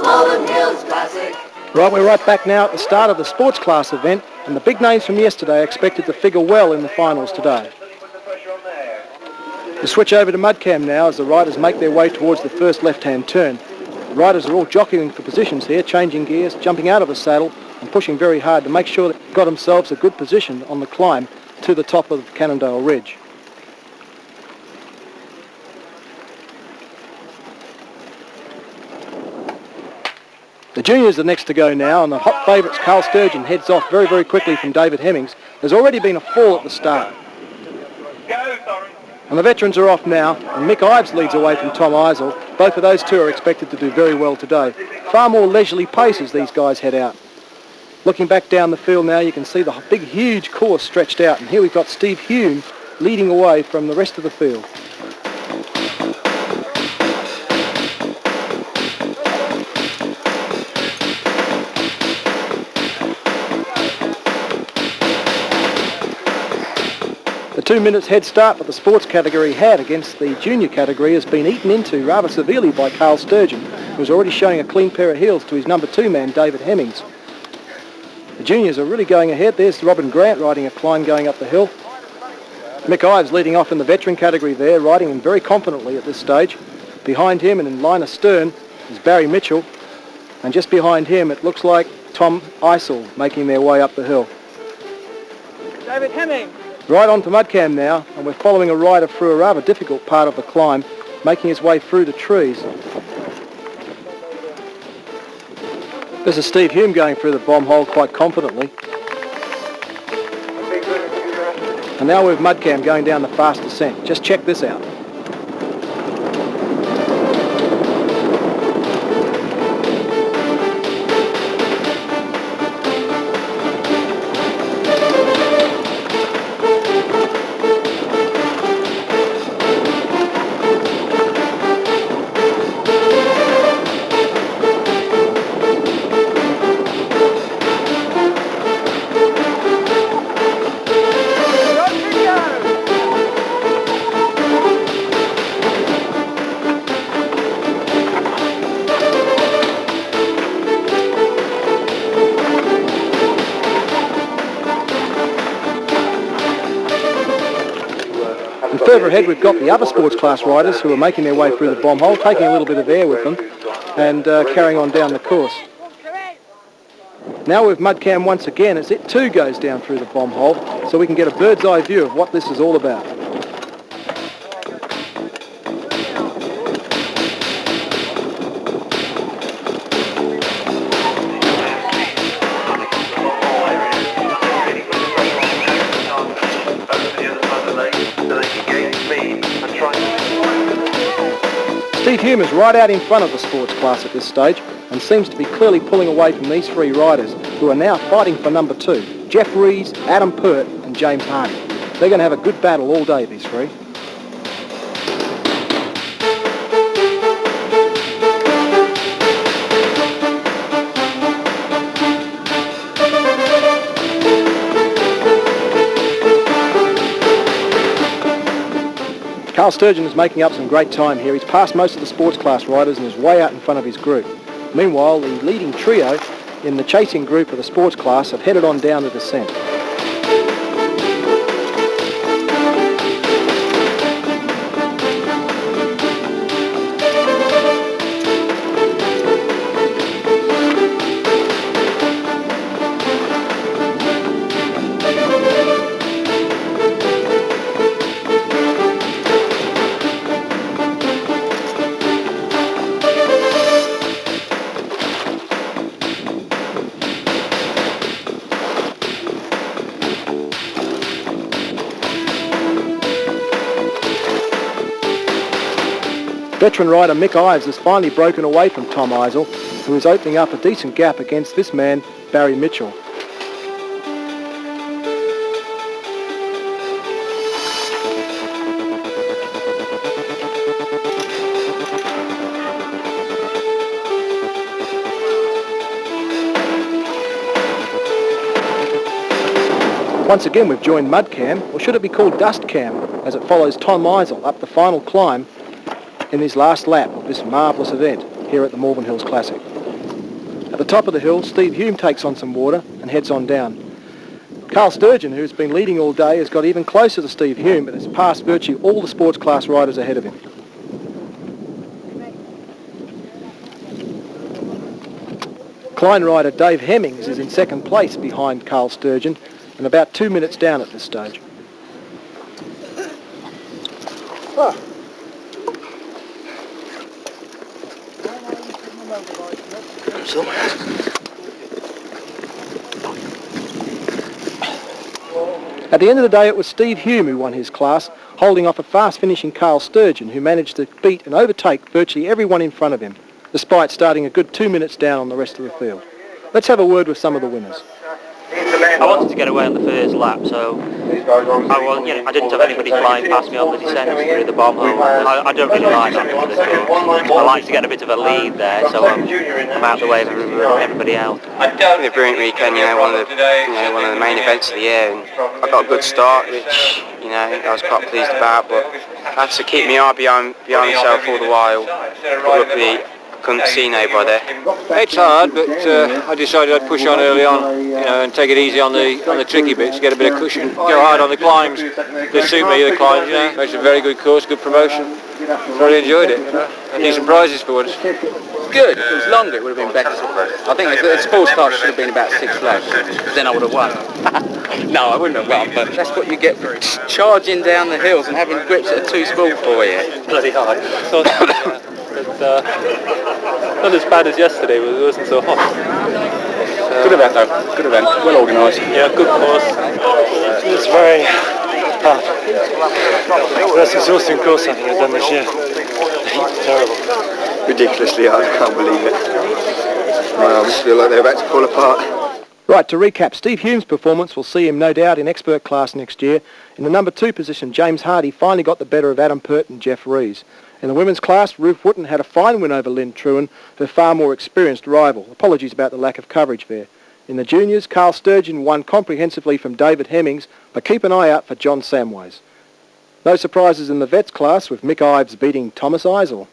Malvern Hills Classic. Right, we're right back now at the start of the sports class event, and the big names from yesterday are expected to figure well in the finals today. We switch over to mudcam now as the riders make their way towards the first left-hand turn. The riders are all jockeying for positions here, changing gears, jumping out of the saddle and pushing very hard to make sure they've got themselves a good position on the climb to the top of Cannondale Ridge. The juniors are next to go now, and the hot favourites Carl Sturgeon heads off very, very quickly from David Hemmings. There's already been a fall at the start. And the veterans are off now, and Mick Ives leads away from Tom Eisel. Both of those two are expected to do very well today. Far more leisurely pace as these guys head out. Looking back down the field now, you can see the big, huge course stretched out, and here we've got Steve Hume leading away from the rest of the field. The 2 minutes head start that the sports category had against the junior category has been eaten into rather severely by Carl Sturgeon, who's already showing a clean pair of heels to his number 2 man, David Hemmings. The juniors are really going ahead. There's Robin Grant riding a climb going up the hill. Mick Ives leading off in the veteran category there, riding him very confidently at this stage. Behind him and in line astern is Barry Mitchell, and just behind him it looks like Tom Eisel making their way up the hill. David Hemmings. Right on to mudcam now, and we're following a rider through a rather difficult part of the climb, making his way through the trees. This is Steve Hume going through the bomb hole quite confidently. And now we've mudcam going down the fast descent. Just check this out. Further ahead we've got the other sports class riders who are making their way through the bomb hole, taking a little bit of air with them and carrying on down the course. Now with mudcam once again as it too goes down through the bomb hole, so we can get a bird's eye view of what this is all about. Steve Hume is right out in front of the sports class at this stage and seems to be clearly pulling away from these 3 riders who are now fighting for number 2. Jeff Rees, Adam Pert and James Hardy. They're going to have a good battle all day, these 3. Carl Sturgeon is making up some great time here. He's passed most of the sports class riders and is way out in front of his group. Meanwhile, the leading trio in the chasing group of the sports class have headed on down the descent. Veteran rider Mick Ives has finally broken away from Tom Eisel, who is opening up a decent gap against this man, Barry Mitchell. Once again we've joined mudcam, or should it be called dustcam, as it follows Tom Eisel up the final climb in his last lap of this marvellous event here at the Malvern Hills Classic. At the top of the hill, Steve Hume takes on some water and heads on down. Carl Sturgeon, who's been leading all day, has got even closer to Steve Hume, but has passed virtually all the sports class riders ahead of him. Klein rider Dave Hemmings is in second place behind Carl Sturgeon and about 2 minutes down at this stage. At the end of the day, it was Steve Hume who won his class, holding off a fast-finishing Carl Sturgeon, who managed to beat and overtake virtually everyone in front of him, despite starting a good 2 minutes down on the rest of the field. Let's have a word with some of the winners. I wanted to get away on the first lap, so I didn't have anybody flying past me on the descent through the bomb hole. I don't really like that for the course. I like to get a bit of a lead there, so I'm out the way of everybody else. It's been a brilliant weekend, one of the main events of the year, and I got a good start, which I was quite pleased about, but I had to keep my eye behind myself all the while. But luckily, couldn't see nobody. It's hard, but I decided I'd push on early on, and take it easy on the tricky bits, get a bit of cushion, go hard on the climbs. They suit me, the climbs, It's a very good course, good promotion. Really enjoyed it, and decent prizes for once. Good. If it was longer, it would have been better. I think if the sports start should have been about 6 laps, then I would have won. No, I wouldn't have won, but that's what you get for charging down the hills and having grips that are too small for you. Bloody hard. So, not as bad as yesterday, but it wasn't so hot. Good event though, good event, well organised. Yeah, good course. It's very hard. The most exhausting course I think I've done this year. Terrible. Ridiculously hard, I can't believe it. I just feel like they're about to fall apart. Right, to recap, Steve Hume's performance will see him no doubt in expert class next year. In the number 2 position, James Hardy finally got the better of Adam Pert and Jeff Rees. In the women's class, Ruth Wooten had a fine win over Lynn Truan, her far more experienced rival. Apologies about the lack of coverage there. In the juniors, Carl Sturgeon won comprehensively from David Hemmings, but keep an eye out for John Samways. No surprises in the vets class, with Mick Ives beating Thomas Eisel.